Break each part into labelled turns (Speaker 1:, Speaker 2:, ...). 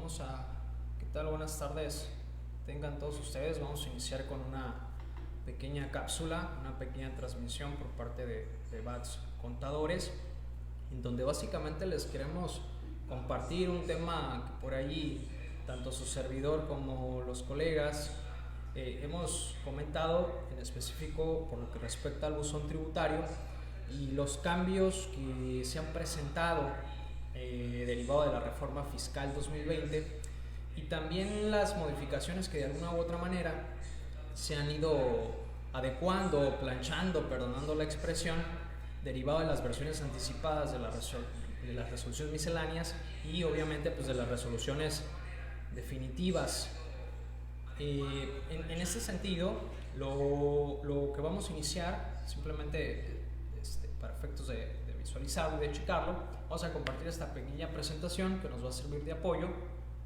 Speaker 1: ¿Qué tal? Buenas tardes. Tengan todos ustedes. Vamos a iniciar con una pequeña cápsula, una pequeña transmisión por parte de BATS Contadores, en donde básicamente les queremos compartir un tema que por ahí tanto su servidor como los colegas hemos comentado, en específico por lo que respecta al buzón tributario y los cambios que se han presentado derivado de la reforma fiscal 2020 y también las modificaciones que de alguna u otra manera se han ido adecuando, planchando, perdonando la expresión, derivado de las versiones anticipadas de las resoluciones misceláneas y obviamente pues de las resoluciones definitivas. En este sentido, lo que vamos a iniciar, simplemente para efectos de visualizarlo y de checarlo, vamos a compartir esta pequeña presentación que nos va a servir de apoyo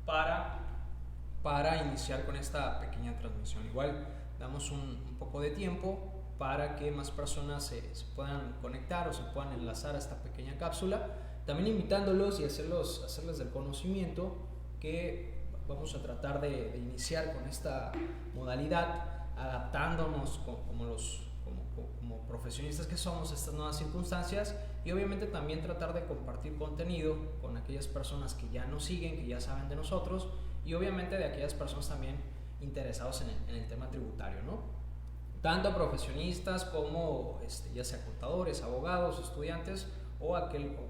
Speaker 1: para iniciar con esta pequeña transmisión. Igual damos un poco de tiempo para que más personas se puedan conectar o se puedan enlazar a esta pequeña cápsula, también invitándolos y hacerles del conocimiento que vamos a tratar de iniciar con esta modalidad, adaptándonos como profesionistas que somos a estas nuevas circunstancias y obviamente también tratar de compartir contenido con aquellas personas que ya nos siguen, que ya saben de nosotros y obviamente de aquellas personas también interesados en el tema tributario, ¿no? Tanto profesionistas como ya sea contadores, abogados, estudiantes o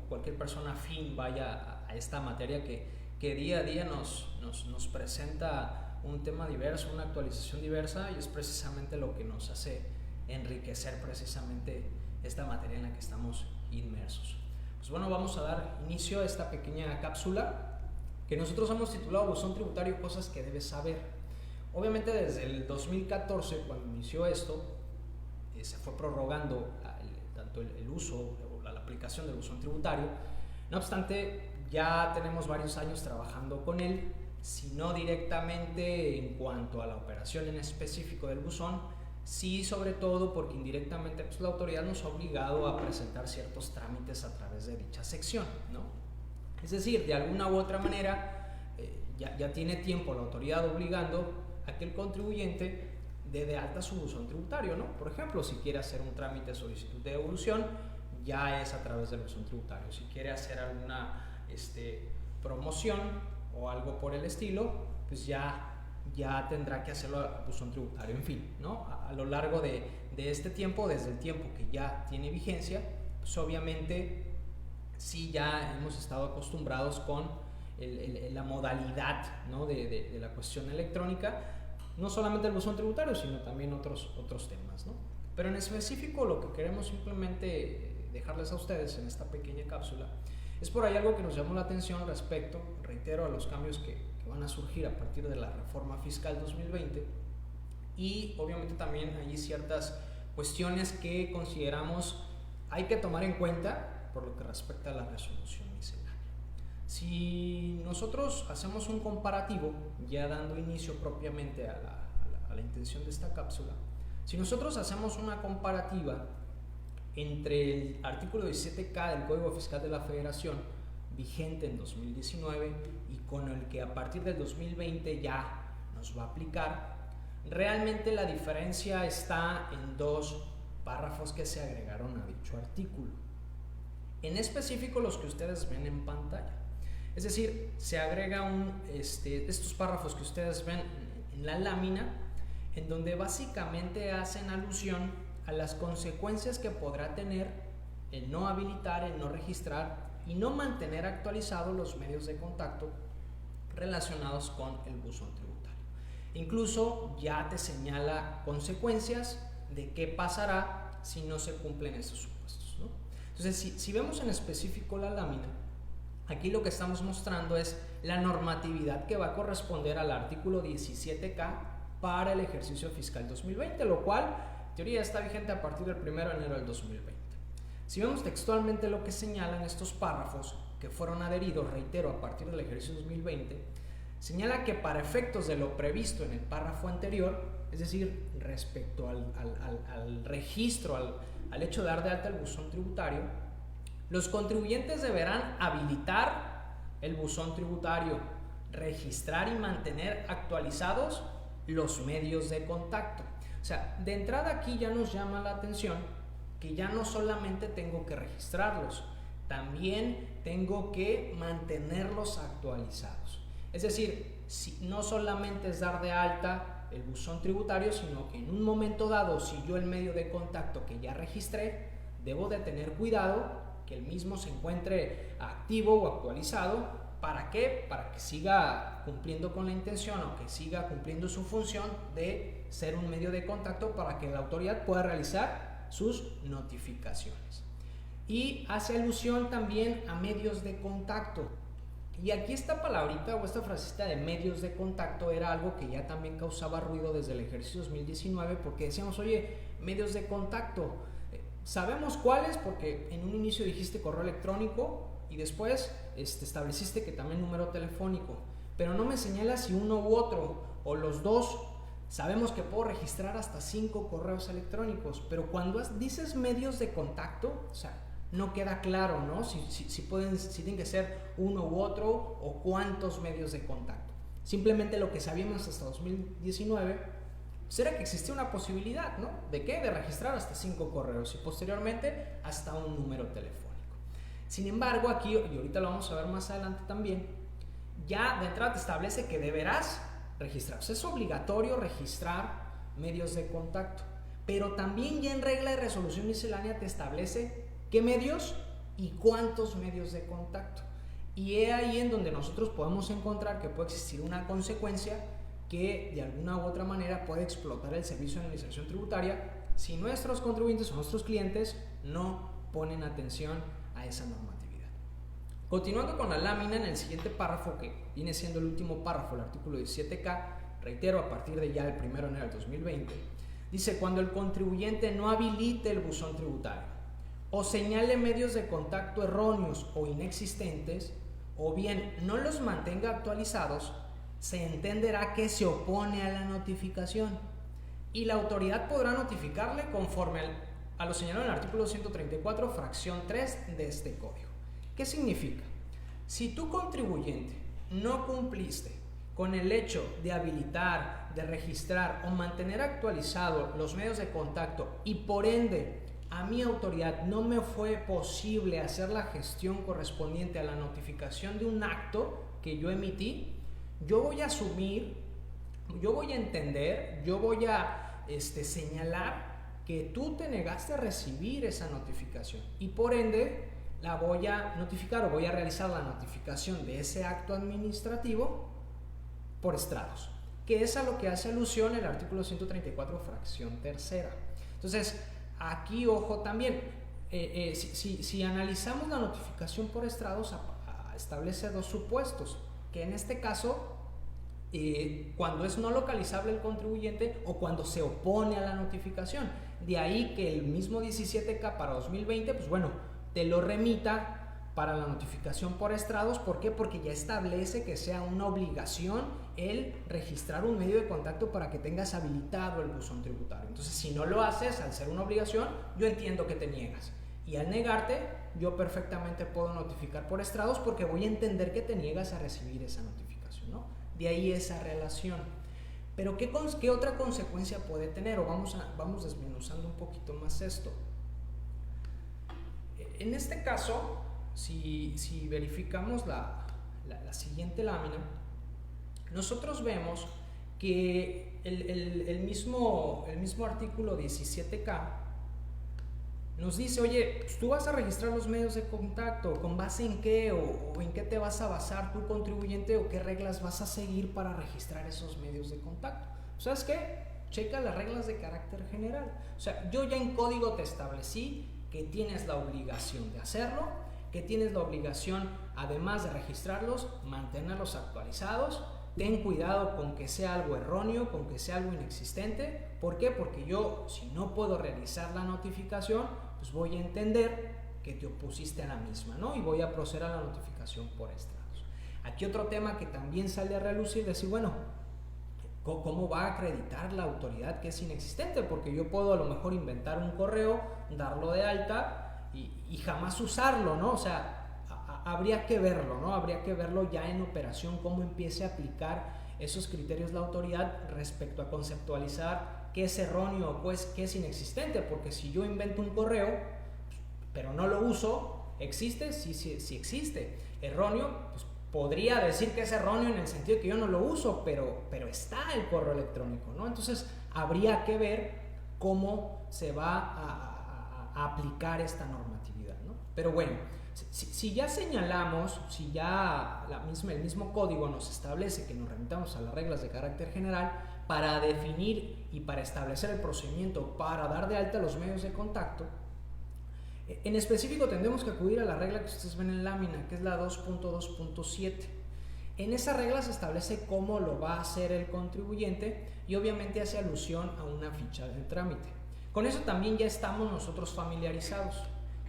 Speaker 1: cualquier persona afín vaya a esta materia que día a día nos presenta un tema diverso, una actualización diversa y es precisamente lo que nos hace enriquecer precisamente esta materia en la que estamos inmersos. Pues bueno, vamos a dar inicio a esta pequeña cápsula que nosotros hemos titulado Buzón Tributario, cosas que debes saber. Obviamente desde el 2014, cuando inició esto, se fue prorrogando tanto el uso o la aplicación del buzón tributario. No obstante, ya tenemos varios años trabajando con él, si no directamente en cuanto a la operación en específico del buzón, sí sobre todo porque indirectamente pues, la autoridad nos ha obligado a presentar ciertos trámites a través de dicha sección, ¿no? Es decir, de alguna u otra manera ya tiene tiempo la autoridad obligando a que el contribuyente dé de alta su buzón tributario, ¿no? Por ejemplo, si quiere hacer un trámite de solicitud de devolución, ya es a través del buzón tributario. Si quiere hacer alguna promoción o algo por el estilo, pues ya tendrá que hacerlo al buzón tributario. En fin, ¿no? A lo largo de este tiempo, desde el tiempo que ya tiene vigencia, pues obviamente sí ya hemos estado acostumbrados con la modalidad, ¿no? de la cuestión electrónica, no solamente el buzón tributario, sino también otros temas, ¿no? Pero en específico lo que queremos simplemente dejarles a ustedes en esta pequeña cápsula es por ahí algo que nos llamó la atención respecto, reitero, a los cambios que van a surgir a partir de la reforma fiscal 2020 y obviamente también hay ciertas cuestiones que consideramos hay que tomar en cuenta por lo que respecta a la resolución miscelánea. Si nosotros hacemos un comparativo, ya dando inicio propiamente a la intención de esta cápsula, si nosotros hacemos una comparativa entre el artículo 17K del Código Fiscal de la Federación, vigente en 2019, y con el que a partir del 2020 ya nos va a aplicar, realmente la diferencia está en dos párrafos que se agregaron a dicho artículo. En específico los que ustedes ven en pantalla. Es decir, se agrega estos párrafos que ustedes ven en la lámina, en donde básicamente hacen alusión a las consecuencias que podrá tener el no habilitar, el no registrar y no mantener actualizados los medios de contacto relacionados con el buzón tributario. Incluso ya te señala consecuencias de qué pasará si no se cumplen esos supuestos, ¿no? Entonces, si vemos en específico la lámina, aquí lo que estamos mostrando es la normatividad que va a corresponder al artículo 17K para el ejercicio fiscal 2020, lo cual en teoría está vigente a partir del 1 de enero del 2020. Si vemos textualmente lo que señalan estos párrafos que fueron adheridos, reitero, a partir del ejercicio 2020, señala que para efectos de lo previsto en el párrafo anterior, es decir, respecto al registro, al hecho de dar de alta el buzón tributario, los contribuyentes deberán habilitar el buzón tributario registrar y mantener actualizados los medios de contacto. O sea, de entrada aquí ya nos llama la atención que ya no solamente tengo que registrarlos, también tengo que mantenerlos actualizados. Es decir, no solamente es dar de alta el buzón tributario, sino que en un momento dado, si yo el medio de contacto que ya registré, debo de tener cuidado que el mismo se encuentre activo o actualizado. ¿Para qué? Para que siga cumpliendo con la intención o que siga cumpliendo su función de ser un medio de contacto para que la autoridad pueda realizar sus notificaciones. Y hace alusión también a medios de contacto. Y aquí esta palabrita o esta frasecita de medios de contacto era algo que ya también causaba ruido desde el ejercicio 2019, porque decíamos, oye, medios de contacto, sabemos cuáles porque en un inicio dijiste correo electrónico y después estableciste que también número telefónico, pero no me señalas si uno u otro o los dos. Sabemos que puedo registrar hasta 5 correos electrónicos, pero cuando dices medios de contacto, o sea, no queda claro, ¿no? Si tienen que ser uno u otro o cuántos medios de contacto. Simplemente lo que sabíamos hasta 2019 pues era que existía una posibilidad, ¿no? ¿De qué? De registrar hasta 5 correos y posteriormente hasta un número telefónico. Sin embargo, aquí, y ahorita lo vamos a ver más adelante también, ya de entrada te establece que deberás registrar. O sea, es obligatorio registrar medios de contacto, pero también ya en regla de resolución miscelánea te establece qué medios y cuántos medios de contacto. Y es ahí en donde nosotros podemos encontrar que puede existir una consecuencia que de alguna u otra manera puede explotar el servicio de administración tributaria si nuestros contribuyentes o nuestros clientes no ponen atención a esa normatividad. Continuando con la lámina, en el siguiente párrafo, que viene siendo el último párrafo, el artículo 17K, reitero, a partir de ya el 1 de enero del 2020, dice: cuando el contribuyente no habilite el buzón tributario o señale medios de contacto erróneos o inexistentes, o bien no los mantenga actualizados, se entenderá que se opone a la notificación y la autoridad podrá notificarle conforme a lo señalado en el artículo 134, fracción 3 de este código. ¿Qué significa? Si tu contribuyente no cumpliste con el hecho de habilitar, de registrar o mantener actualizados los medios de contacto y por ende a mi autoridad no me fue posible hacer la gestión correspondiente a la notificación de un acto que yo emití, yo voy a asumir, yo voy a entender, yo voy a señalar que tú te negaste a recibir esa notificación y por ende la voy a notificar o voy a realizar la notificación de ese acto administrativo por estrados, que es a lo que hace alusión el artículo 134, fracción tercera. Entonces, aquí ojo también, si analizamos la notificación por estrados, establece dos supuestos, que en este caso, cuando es no localizable el contribuyente o cuando se opone a la notificación. De ahí que el mismo 17K para 2020, pues bueno, te lo remita para la notificación por estrados. ¿Por qué? Porque ya establece que sea una obligación el registrar un medio de contacto para que tengas habilitado el buzón tributario. Entonces, si no lo haces, al ser una obligación, yo entiendo que te niegas. Y al negarte, yo perfectamente puedo notificar por estrados porque voy a entender que te niegas a recibir esa notificación, ¿no? De ahí esa relación. Pero ¿qué otra consecuencia puede tener? O vamos desmenuzando un poquito más esto. En este caso, si verificamos la siguiente lámina, nosotros vemos que el mismo artículo 17K nos dice, oye, pues tú vas a registrar los medios de contacto, ¿con base en qué? O en qué te vas a basar tu contribuyente o qué reglas vas a seguir para registrar esos medios de contacto. ¿Sabes qué? Checa las reglas de carácter general. O sea, yo ya en código te establecí que tienes la obligación de hacerlo, que tienes la obligación, además de registrarlos, mantenerlos actualizados. Ten cuidado con que sea algo erróneo, con que sea algo inexistente. ¿Por qué? Porque yo, si no puedo realizar la notificación, pues voy a entender que te opusiste a la misma, ¿no? Y voy a proceder a la notificación por estrados. Aquí otro tema que también sale a relucir, decir, bueno, ¿cómo va a acreditar la autoridad que es inexistente? Porque yo puedo a lo mejor inventar un correo, darlo de alta y jamás usarlo, ¿no? O sea, habría que verlo, ¿no? Habría que verlo ya en operación, cómo empiece a aplicar esos criterios la autoridad respecto a conceptualizar qué es erróneo o pues, qué es inexistente, porque si yo invento un correo, pero no lo uso, ¿existe? Sí existe. Erróneo, pues podría decir que es erróneo en el sentido de que yo no lo uso, pero está el correo electrónico, ¿no? Entonces, habría que ver cómo se va a aplicar esta normatividad, ¿no? Pero bueno, si ya señalamos, si ya el mismo código nos establece que nos remitamos a las reglas de carácter general para definir y para establecer el procedimiento para dar de alta los medios de contacto, en específico tendremos que acudir a la regla que ustedes ven en lámina, que es la 2.2.7. En esa regla se establece cómo lo va a hacer el contribuyente y obviamente hace alusión a una ficha de trámite. Con eso también ya estamos nosotros familiarizados.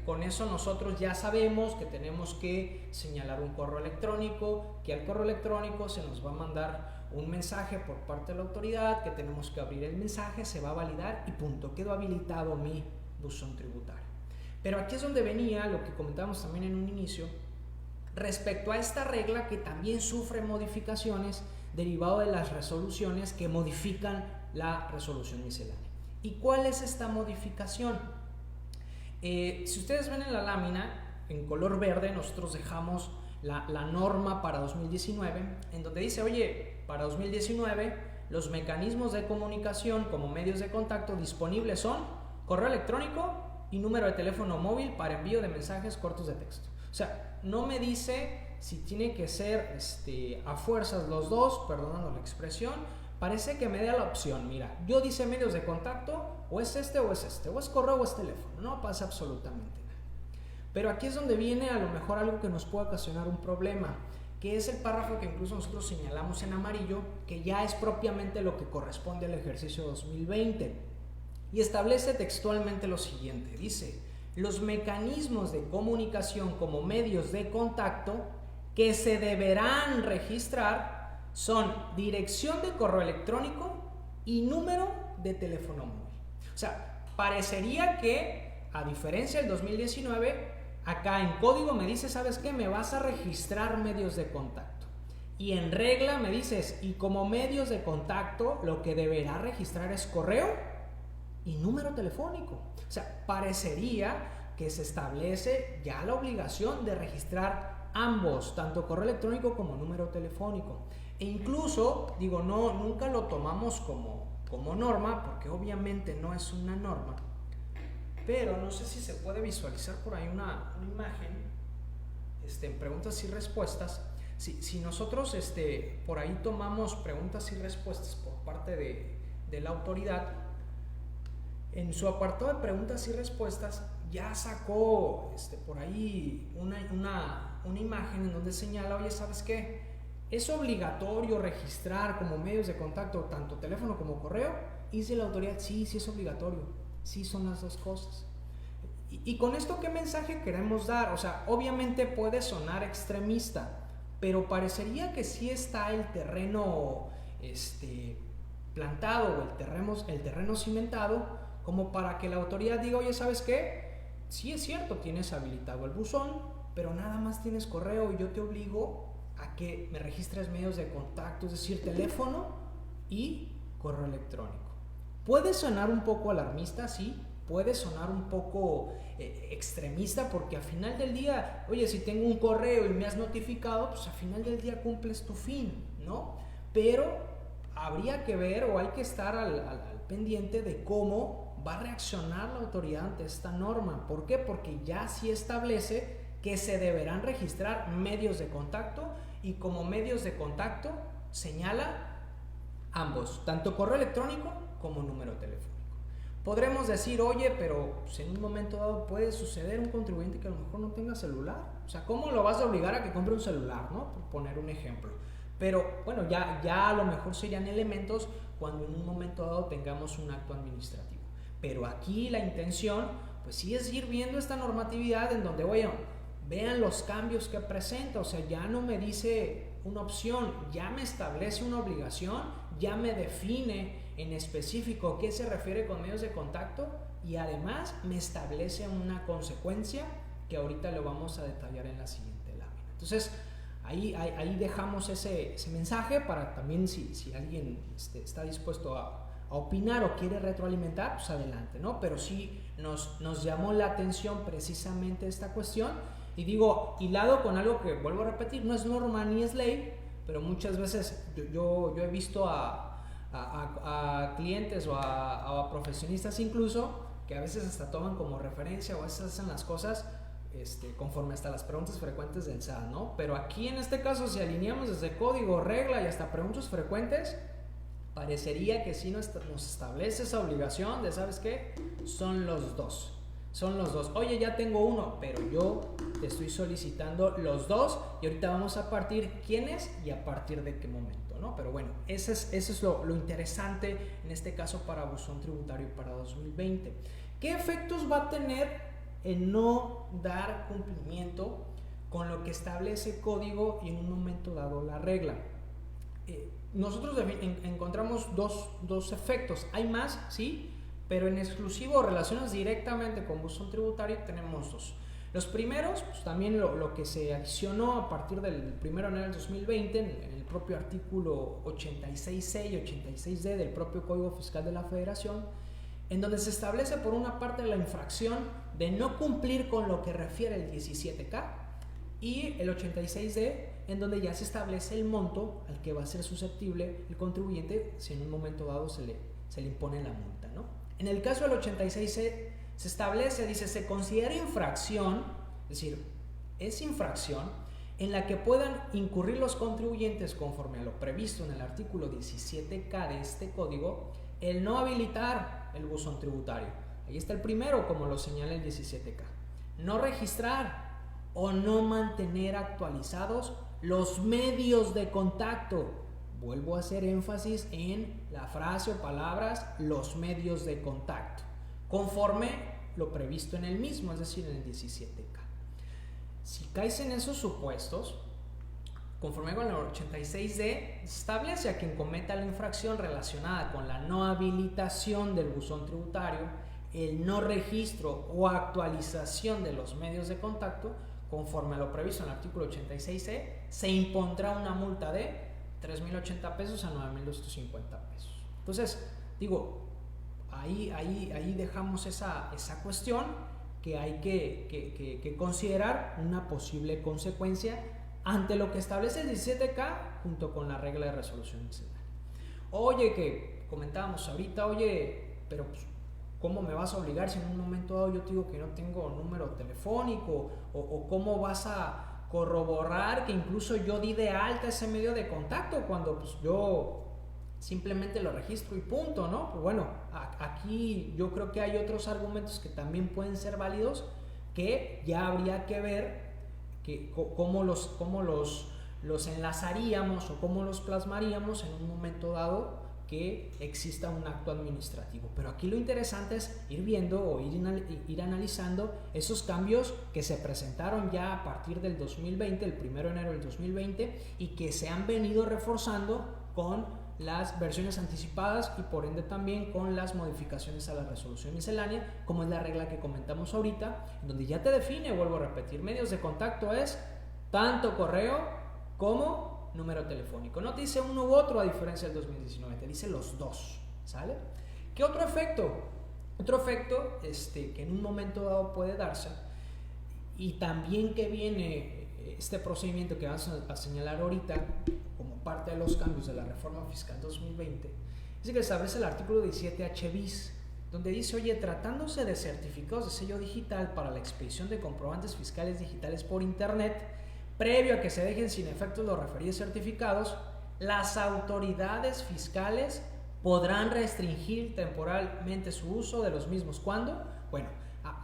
Speaker 1: Con eso nosotros ya sabemos que tenemos que señalar un correo electrónico, que al correo electrónico se nos va a mandar un mensaje por parte de la autoridad, que tenemos que abrir el mensaje, se va a validar y punto, quedó habilitado mi buzón tributario. Pero aquí es donde venía lo que comentábamos también en un inicio, respecto a esta regla que también sufre modificaciones derivado de las resoluciones que modifican la resolución miscelánea. ¿Y cuál es esta modificación? Si ustedes ven en la lámina, en color verde, nosotros dejamos la norma para 2019, en donde dice, oye, para 2019 los mecanismos de comunicación como medios de contacto disponibles son correo electrónico y número de teléfono móvil para envío de mensajes cortos de texto. O sea, no me dice si tiene que ser a fuerzas los dos, perdonando la expresión. Parece que me da la opción, mira, yo dice medios de contacto, o es o es correo o es teléfono, no pasa absolutamente nada. Pero aquí es donde viene a lo mejor algo que nos puede ocasionar un problema, que es el párrafo que incluso nosotros señalamos en amarillo, que ya es propiamente lo que corresponde al ejercicio 2020, y establece textualmente lo siguiente, dice, los mecanismos de comunicación como medios de contacto que se deberán registrar son dirección de correo electrónico y número de teléfono móvil. O sea, parecería que, a diferencia del 2019, acá en código me dice, ¿sabes qué? Me vas a registrar medios de contacto. Y en regla me dices, y como medios de contacto, lo que deberá registrar es correo y número telefónico. O sea, parecería que se establece ya la obligación de registrar ambos, tanto correo electrónico como número telefónico. E incluso, digo, nunca lo tomamos como norma, porque obviamente no es una norma, pero no sé si se puede visualizar por ahí una imagen en preguntas y respuestas. Si nosotros por ahí tomamos preguntas y respuestas por parte de la autoridad, en su apartado de preguntas y respuestas ya sacó por ahí una imagen en donde señala, oye, ¿sabes qué? ¿Es obligatorio registrar como medios de contacto tanto teléfono como correo? Y dice la autoridad, sí es obligatorio, sí son las dos cosas. Y con esto, ¿qué mensaje queremos dar? O sea, obviamente puede sonar extremista, pero parecería que sí está el terreno plantado o el terreno cimentado como para que la autoridad diga, oye, ¿sabes qué? Sí es cierto, tienes habilitado el buzón, pero nada más tienes correo y yo te obligo a que me registres medios de contacto, es decir, teléfono y correo electrónico. Puede sonar un poco alarmista, sí, puede sonar un poco extremista, porque al final del día, oye, si tengo un correo y me has notificado, pues al final del día cumples tu fin, ¿no? Pero habría que ver o hay que estar al pendiente de cómo va a reaccionar la autoridad ante esta norma. ¿Por qué? Porque ya sí establece que se deberán registrar medios de contacto y como medios de contacto señala ambos, tanto correo electrónico como número telefónico. Podremos decir, oye, pero pues en un momento dado puede suceder un contribuyente que a lo mejor no tenga celular. O sea, ¿cómo lo vas a obligar a que compre un celular, no? Por poner un ejemplo. Pero bueno, ya a lo mejor serían elementos cuando en un momento dado tengamos un acto administrativo. Pero aquí la intención, pues sí es ir viendo esta normatividad en donde, oye, vean los cambios que presenta. O sea, ya no me dice una opción, ya me establece una obligación, ya me define en específico qué se refiere con medios de contacto y además me establece una consecuencia que ahorita lo vamos a detallar en la siguiente lámina. Entonces, ahí dejamos ese mensaje para también si alguien está dispuesto a opinar o quiere retroalimentar, pues adelante, ¿no? Pero sí nos llamó la atención precisamente esta cuestión, y digo, hilado con algo que vuelvo a repetir, no es norma ni es ley, pero muchas veces yo he visto a clientes o a profesionistas incluso, que a veces hasta toman como referencia o a veces hacen las cosas conforme hasta las preguntas frecuentes del SAT, ¿no? Pero aquí en este caso, si alineamos desde código, regla y hasta preguntas frecuentes, parecería que sí nos establece esa obligación de, ¿sabes qué? Son los dos. Oye, ya tengo uno, pero yo te estoy solicitando los dos, y ahorita vamos a partir quiénes y a partir de qué momento, ¿no? Pero bueno, ese es lo interesante en este caso para buzón tributario para 2020. ¿Qué efectos va a tener el no dar cumplimiento con lo que establece código y en un momento dado la regla? Nosotros encontramos dos efectos. Hay más, sí, pero en exclusivo relacionados directamente con buzón tributario tenemos dos. Los primeros, pues también lo que se accionó a partir del 1 de enero del 2020 en el propio artículo 86C y 86D del propio Código Fiscal de la Federación, en donde se establece por una parte la infracción de no cumplir con lo que refiere el 17K, y el 86D, en donde ya se establece el monto al que va a ser susceptible el contribuyente si en un momento dado se le impone la multa, ¿no? En el caso del 86C se establece, dice, se considera infracción, es decir, es infracción en la que puedan incurrir los contribuyentes conforme a lo previsto en el artículo 17K de este código, el no habilitar el buzón tributario. Ahí está el primero, como lo señala el 17K. No registrar o no mantener actualizados los medios de contacto. Vuelvo a hacer énfasis en la frase o palabras, los medios de contacto, conforme lo previsto en el mismo, es decir, en el 17K. Si caes en esos supuestos, conforme con el 86D, establece a quien cometa la infracción relacionada con la no habilitación del buzón tributario, el no registro o actualización de los medios de contacto, conforme a lo previsto en el artículo 86C, se impondrá una multa de 3,080 pesos a 9,250 pesos. Entonces, digo, ahí dejamos esa cuestión que hay que considerar una posible consecuencia ante lo que establece el 17K junto con la regla de resolución miscelánea. Oye, que comentábamos ahorita, pero pues, ¿cómo me vas a obligar si en un momento dado yo te digo que no tengo número telefónico? ¿O cómo vas a corroborar que incluso yo di de alta ese medio de contacto cuando pues yo simplemente lo registro y punto, ¿no? Pues bueno, aquí yo creo que hay otros argumentos que también pueden ser válidos, que ya habría que ver cómo los enlazaríamos o cómo los plasmaríamos en un momento dado que exista un acto administrativo. Pero aquí lo interesante es ir viendo o ir analizando esos cambios que se presentaron ya a partir del 2020, el 1 de enero del 2020, y que se han venido reforzando con las versiones anticipadas y por ende también con las modificaciones a la resolución miscelánea, como es la regla que comentamos ahorita, donde ya te define, vuelvo a repetir, medios de contacto es tanto correo como número telefónico. No te dice uno u otro a diferencia del 2019, te dice los dos, ¿sale? ¿Qué otro efecto? Otro efecto que en un momento dado puede darse, y también que viene este procedimiento que vamos a señalar ahorita como parte de los cambios de la reforma fiscal 2020, es que establece el artículo 17H bis, donde dice, oye, tratándose de certificados de sello digital para la expedición de comprobantes fiscales digitales por internet, previo a que se dejen sin efectos los referidos certificados, las autoridades fiscales podrán restringir temporalmente su uso de los mismos. ¿Cuándo? Bueno,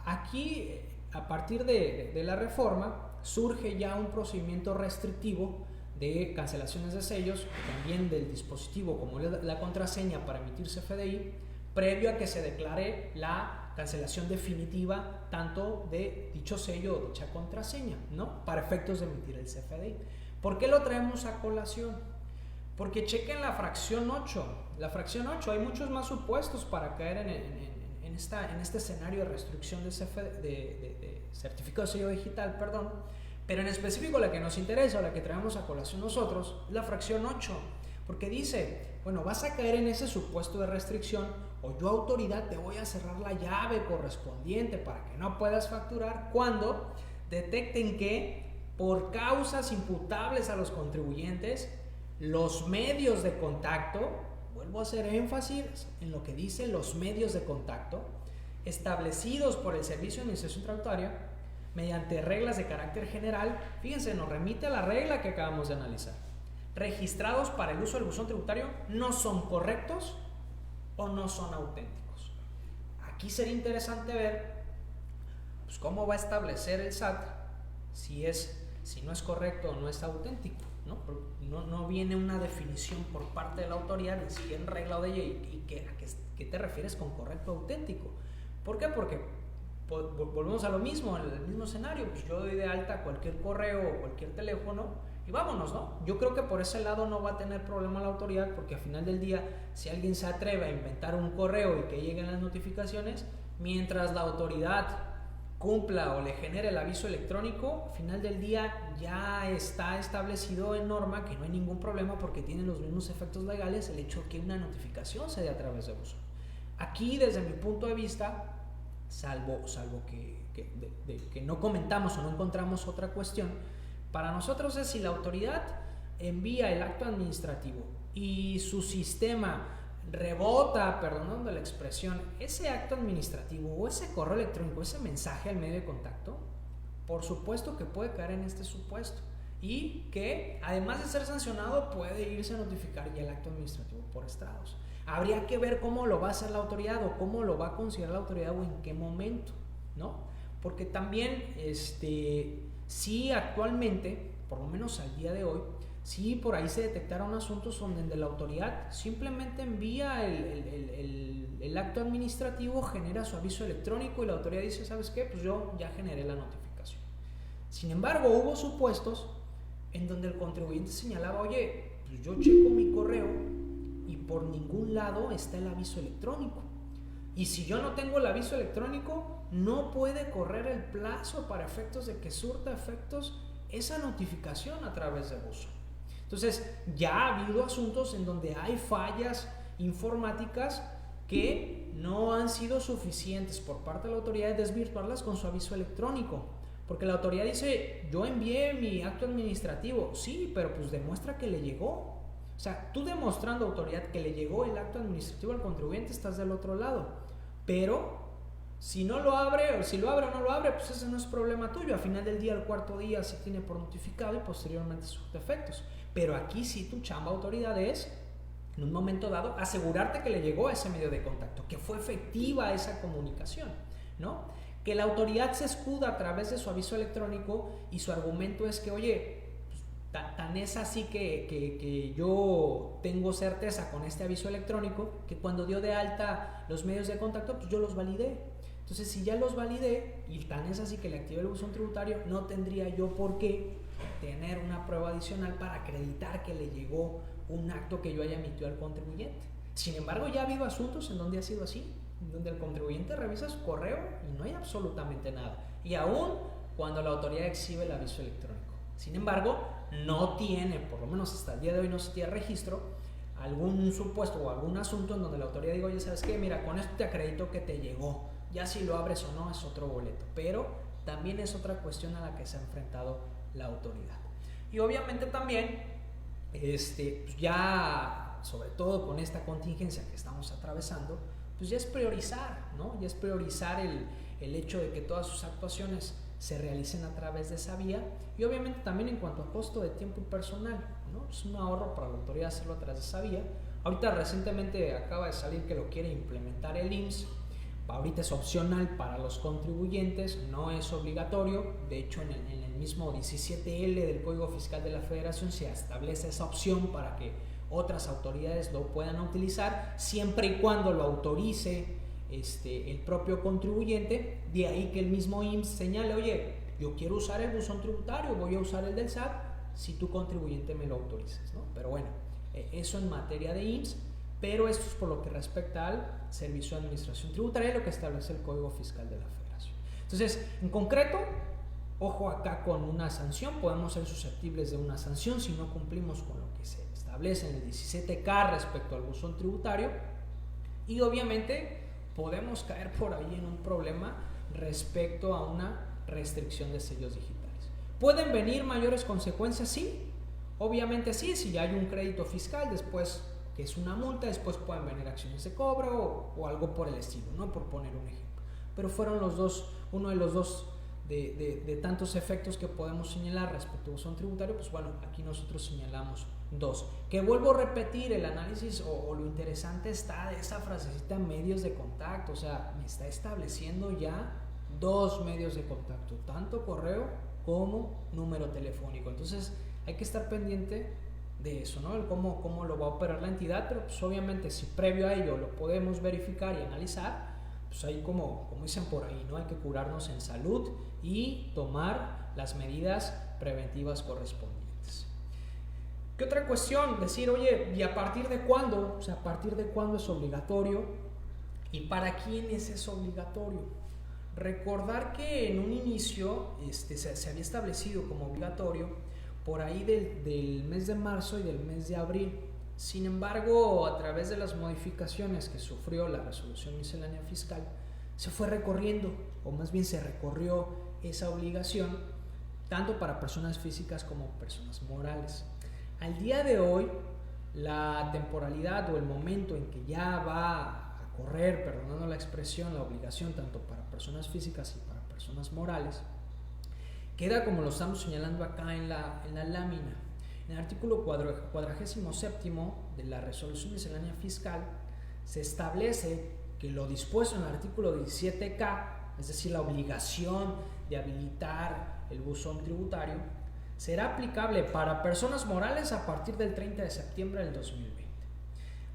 Speaker 1: aquí, a partir de la reforma, surge ya un procedimiento restrictivo de cancelaciones de sellos, también del dispositivo como la contraseña para emitir CFDI, previo a que se declare la cancelación definitiva tanto de dicho sello o dicha contraseña, ¿no? Para efectos de emitir el CFDI. ¿Por qué lo traemos a colación? Porque chequen la fracción 8. La fracción 8, hay muchos más supuestos para caer en este escenario de restricción de certificado de sello digital, Pero en específico la que nos interesa o la que traemos a colación nosotros es la fracción 8, porque dice, bueno, vas a caer en ese supuesto de restricción o yo autoridad te voy a cerrar la llave correspondiente para que no puedas facturar cuando detecten que por causas imputables a los contribuyentes, los medios de contacto, vuelvo a hacer énfasis en lo que dice los medios de contacto, establecidos por el Servicio de Administración Tributaria, mediante reglas de carácter general, fíjense, nos remite a la regla que acabamos de analizar, registrados para el uso del buzón tributario, no son correctos o no son auténticos. Aquí sería interesante ver pues, cómo va a establecer el SAT si no es correcto o no es auténtico, ¿no? No viene una definición por parte de la autoridad de si en regla o de ley y a qué te refieres con correcto o auténtico. ¿Por qué? Porque volvemos a lo mismo, al mismo escenario, pues yo doy de alta cualquier correo o cualquier teléfono y vámonos, ¿no? Yo creo que por ese lado no va a tener problema la autoridad, porque al final del día, si alguien se atreve a inventar un correo y que lleguen las notificaciones, mientras la autoridad cumpla o le genere el aviso electrónico, al final del día ya está establecido en norma que no hay ningún problema porque tiene los mismos efectos legales el hecho de que una notificación se dé a través de buzón. Aquí, desde mi punto de vista, salvo que no comentamos o no encontramos otra cuestión, para nosotros es si la autoridad envía el acto administrativo y su sistema rebota, perdonando la expresión, ese acto administrativo o ese correo electrónico, ese mensaje al medio de contacto, por supuesto que puede caer en este supuesto y que además de ser sancionado puede irse a notificar ya el acto administrativo por estrados. Habría que ver cómo lo va a hacer la autoridad o cómo lo va a considerar la autoridad o en qué momento, ¿no? Porque también, sí actualmente, por lo menos al día de hoy, sí por ahí se detectaron asuntos donde la autoridad simplemente envía el acto administrativo, genera su aviso electrónico y la autoridad dice, ¿sabes qué? Pues yo ya generé la notificación. Sin embargo, hubo supuestos en donde el contribuyente señalaba, oye, pues yo checo mi correo y por ningún lado está el aviso electrónico. Y si yo no tengo el aviso electrónico, no puede correr el plazo para efectos de que surta efectos esa notificación a través de buzón. Entonces, ya ha habido asuntos en donde hay fallas informáticas que no han sido suficientes por parte de la autoridad de desvirtuarlas con su aviso electrónico. Porque la autoridad dice, yo envié mi acto administrativo. Sí, pero pues demuestra que le llegó. O sea, tú demostrando, autoridad, que le llegó el acto administrativo al contribuyente, estás del otro lado. Pero si no lo abre, o si lo abre o no lo abre, pues ese no es problema tuyo. Al final del día, el cuarto día se tiene por notificado y posteriormente sus defectos. Pero aquí sí tu chamba, autoridad, es, en un momento dado, asegurarte que le llegó a ese medio de contacto, que fue efectiva esa comunicación, ¿no? Que la autoridad se escuda a través de su aviso electrónico y su argumento es que, oye, tan es así que yo tengo certeza con este aviso electrónico que cuando dio de alta los medios de contacto, pues yo los validé. Entonces, si ya los validé y tan es así que le activé el buzón tributario, no tendría yo por qué tener una prueba adicional para acreditar que le llegó un acto que yo haya emitido al contribuyente. Sin embargo, ya ha habido asuntos en donde ha sido así, en donde el contribuyente revisa su correo y no hay absolutamente nada. Y aún cuando la autoridad exhibe el aviso electrónico. Sin embargo, no tiene, por lo menos hasta el día de hoy no se tiene registro, algún supuesto o algún asunto en donde la autoridad diga, oye, ¿sabes qué? Mira, con esto te acredito que te llegó. Ya si lo abres o no es otro boleto. Pero también es otra cuestión a la que se ha enfrentado la autoridad. Y obviamente también, pues ya, sobre todo con esta contingencia que estamos atravesando, pues ya es priorizar, ¿no? Ya es priorizar el hecho de que todas sus actuaciones se realicen a través de esa vía y obviamente también en cuanto a costo de tiempo y personal, ¿no? Es un ahorro para la autoridad hacerlo a través de esa vía. Ahorita recientemente acaba de salir que lo quiere implementar el IMSS. Ahorita es opcional para los contribuyentes, no es obligatorio. De hecho, en el mismo 17L del Código Fiscal de la Federación se establece esa opción para que otras autoridades lo puedan utilizar, siempre y cuando lo autorice el propio contribuyente. De ahí que el mismo IMSS señale, oye, yo quiero usar el buzón tributario, voy a usar el del SAT, si tu contribuyente me lo autorices, ¿no? Pero bueno, eso en materia de IMSS. Pero esto es por lo que respecta al Servicio de Administración Tributaria, lo que establece el Código Fiscal de la Federación. Entonces, en concreto, Ojo acá con una sanción, podemos ser susceptibles de una sanción si no cumplimos con lo que se establece en el 17K respecto al buzón tributario, y obviamente podemos caer por ahí en un problema respecto a una restricción de sellos digitales. ¿Pueden venir mayores consecuencias? Sí, obviamente sí, si ya hay un crédito fiscal, después que es una multa, después pueden venir acciones de cobro o algo por el estilo, ¿no? Por poner un ejemplo. Pero fueron los dos, uno de los dos de tantos efectos que podemos señalar respecto al buzón tributario, pues bueno, aquí nosotros señalamos dos. Que vuelvo a repetir, el análisis o lo interesante está de esa frasecita medios de contacto, o sea, me está estableciendo ya dos medios de contacto, tanto correo como número telefónico. Entonces hay que estar pendiente de eso, ¿no? El cómo lo va a operar la entidad, pero pues obviamente si previo a ello lo podemos verificar y analizar, pues ahí como dicen por ahí, ¿no? Hay que curarnos en salud y tomar las medidas preventivas correspondientes. ¿Qué otra cuestión? Decir, oye, ¿y a partir de cuándo? O sea, ¿a partir de cuándo es obligatorio? ¿Y para quiénes es obligatorio? Recordar que en un inicio se había establecido como obligatorio por ahí del mes de marzo y del mes de abril. Sin embargo, a través de las modificaciones que sufrió la resolución miscelánea fiscal, se fue recorriendo, o más bien se recorrió esa obligación, tanto para personas físicas como personas morales. Al día de hoy, la temporalidad o el momento en que ya va a correr, perdonando la expresión, la obligación tanto para personas físicas y para personas morales, queda como lo estamos señalando acá en la lámina. En el artículo 47 de la resolución miscelánea fiscal se establece que lo dispuesto en el artículo 17K, es decir, la obligación de habilitar el buzón tributario, será aplicable para personas morales a partir del 30 de septiembre del 2020.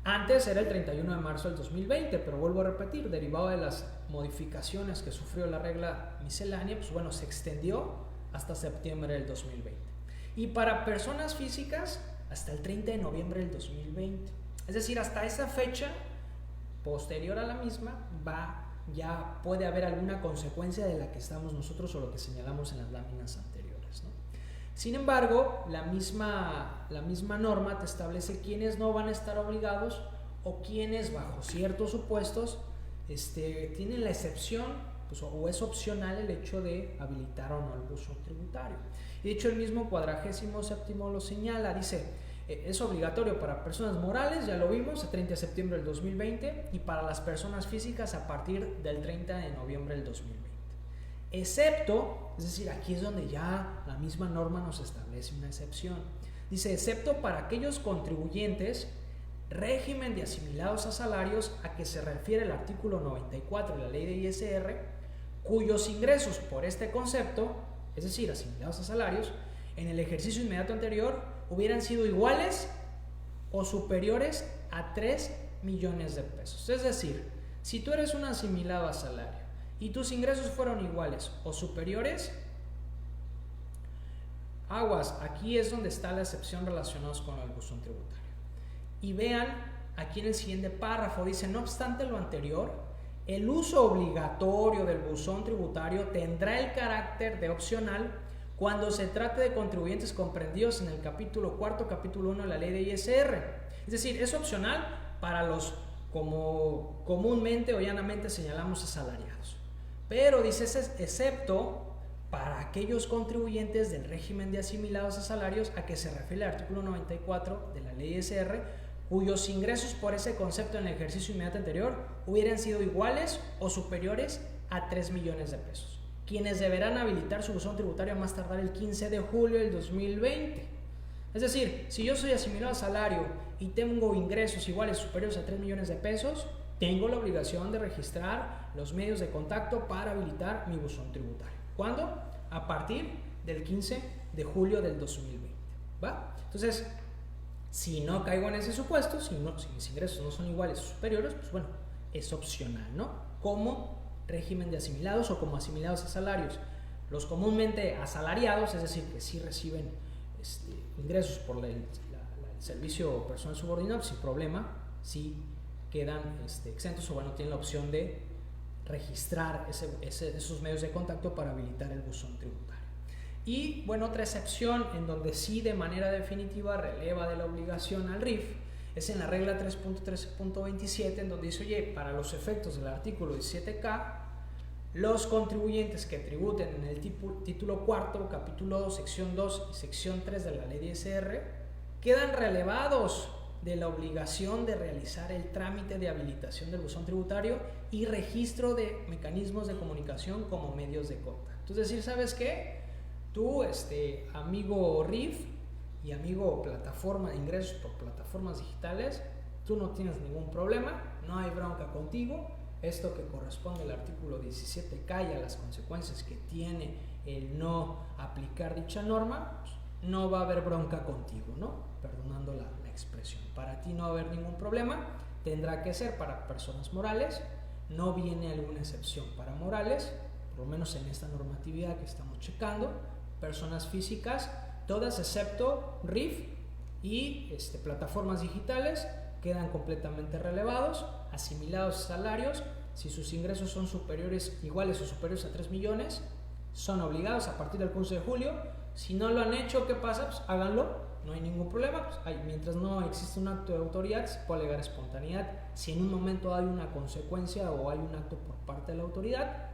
Speaker 1: Antes era el 31 de marzo del 2020, pero vuelvo a repetir, derivado de las modificaciones que sufrió la regla miscelánea, pues bueno, se extendió hasta septiembre del 2020. Y para personas físicas hasta el 30 de noviembre del 2020. Es decir, hasta esa fecha, posterior a la misma, ya puede haber alguna consecuencia de la que estamos nosotros o lo que señalamos en las láminas anteriores, ¿no? Sin embargo, la misma norma te establece quiénes no van a estar obligados o quiénes bajo ciertos supuestos tienen la excepción, pues, o es opcional el hecho de habilitar o no el buzón tributario. Y de hecho el mismo 47 lo señala, dice, es obligatorio para personas morales, ya lo vimos, el 30 de septiembre del 2020, y para las personas físicas a partir del 30 de noviembre del 2020. Excepto, es decir, aquí es donde ya la misma norma nos establece una excepción. Dice, excepto para aquellos contribuyentes, régimen de asimilados a salarios a que se refiere el artículo 94 de la ley de ISR, cuyos ingresos por este concepto, es decir, asimilados a salarios, en el ejercicio inmediato anterior hubieran sido iguales o superiores a 3 millones de pesos. Es decir, si tú eres un asimilado a salario y tus ingresos fueron iguales o superiores, aguas, aquí es donde está la excepción relacionada con el buzón tributario. Y vean, aquí en el siguiente párrafo dice, no obstante lo anterior, el uso obligatorio del buzón tributario tendrá el carácter de opcional cuando se trate de contribuyentes comprendidos en el capítulo 4, capítulo 1 de la ley de ISR. Es decir, es opcional para los como comúnmente o llanamente señalamos asalariados. Pero dice, excepto para aquellos contribuyentes del régimen de asimilados a salarios a que se refiere el artículo 94 de la ley ISR, cuyos ingresos por ese concepto en el ejercicio inmediato anterior hubieran sido iguales o superiores a 3 millones de pesos, quienes deberán habilitar su buzón tributario a más tardar el 15 de julio del 2020. Es decir, si yo soy asimilado a salario y tengo ingresos iguales o superiores a 3 millones de pesos, tengo la obligación de registrar los medios de contacto para habilitar mi buzón tributario. ¿Cuándo? A partir del 15 de julio del 2020. ¿Va? Entonces, si no caigo en ese supuesto, si mis ingresos no son iguales o superiores, pues bueno, es opcional, ¿no? Como régimen de asimilados o como asimilados a salarios. Los comúnmente asalariados, es decir, que sí reciben ingresos por el servicio personal subordinado, sin problema, sí quedan exentos o bueno, tienen la opción de registrar esos medios de contacto para habilitar el buzón tributario. Y bueno, otra excepción en donde sí de manera definitiva releva de la obligación al RIF es en la regla 3.13.27, en donde dice, oye, para los efectos del artículo 17K, los contribuyentes que tributen en el título cuarto, capítulo 2, sección 2 y sección 3 de la ley de ISR quedan relevados de la obligación de realizar el trámite de habilitación del buzón tributario y registro de mecanismos de comunicación como medios de conta. Entonces, decir, ¿sabes qué? Tú, amigo RIF y amigo plataforma de ingresos por plataformas digitales, tú no tienes ningún problema, no hay bronca contigo. Esto que corresponde al artículo 17K y a las consecuencias que tiene el no aplicar dicha norma, pues no va a haber bronca contigo, ¿no? Perdonando la expresión. Para ti no va a haber ningún problema, tendrá que ser para personas morales, no viene alguna excepción para morales, por lo menos en esta normatividad que estamos checando. Personas físicas, todas excepto RIF y plataformas digitales, quedan completamente relevados, asimilados a salarios. Si sus ingresos son iguales o superiores a 3 millones, son obligados a partir del 15 de julio. Si no lo han hecho, ¿qué pasa? Pues háganlo, no hay ningún problema. Pues mientras no existe un acto de autoridad, se puede alegar espontaneidad. Si en un momento hay una consecuencia o hay un acto por parte de la autoridad,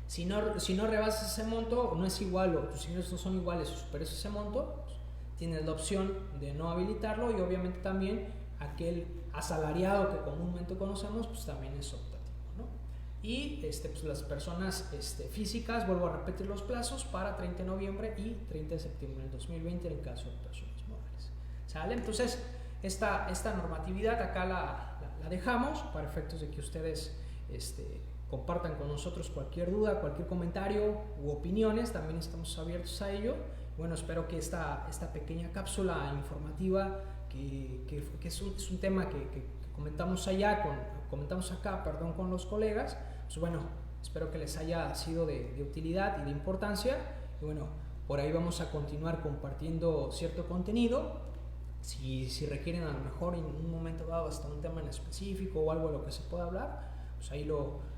Speaker 1: si no rebasas ese monto, o no es igual, o tus ingresos no son iguales o superiores a ese monto, pues tienes la opción de no habilitarlo, y obviamente también aquel asalariado que comúnmente conocemos, pues también es optativo, ¿no? Y pues las personas físicas, vuelvo a repetir los plazos, para 30 de noviembre y 30 de septiembre del 2020 en el caso de personas morales. ¿Sale? Entonces, esta normatividad acá la dejamos para efectos de que ustedes compartan con nosotros cualquier duda, cualquier comentario u opiniones. También estamos abiertos a ello. Bueno, espero que esta pequeña cápsula informativa, que es un tema que comentamos acá con los colegas, pues bueno, espero que les haya sido de utilidad y de importancia. Y bueno, por ahí vamos a continuar compartiendo cierto contenido. Si requieren a lo mejor en un momento dado hasta un tema en específico o algo de lo que se pueda hablar, pues ahí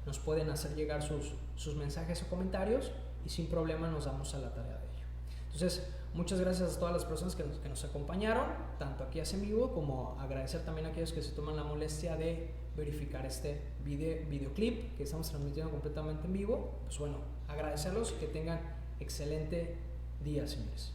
Speaker 1: nos pueden hacer llegar sus mensajes o comentarios, y sin problema nos damos a la tarea de ello. Entonces, muchas gracias a todas las personas que nos acompañaron, tanto aquí en vivo, como agradecer también a aquellos que se toman la molestia de verificar este videoclip que estamos transmitiendo completamente en vivo. Pues bueno, agradecerlos y que tengan excelente día, señores.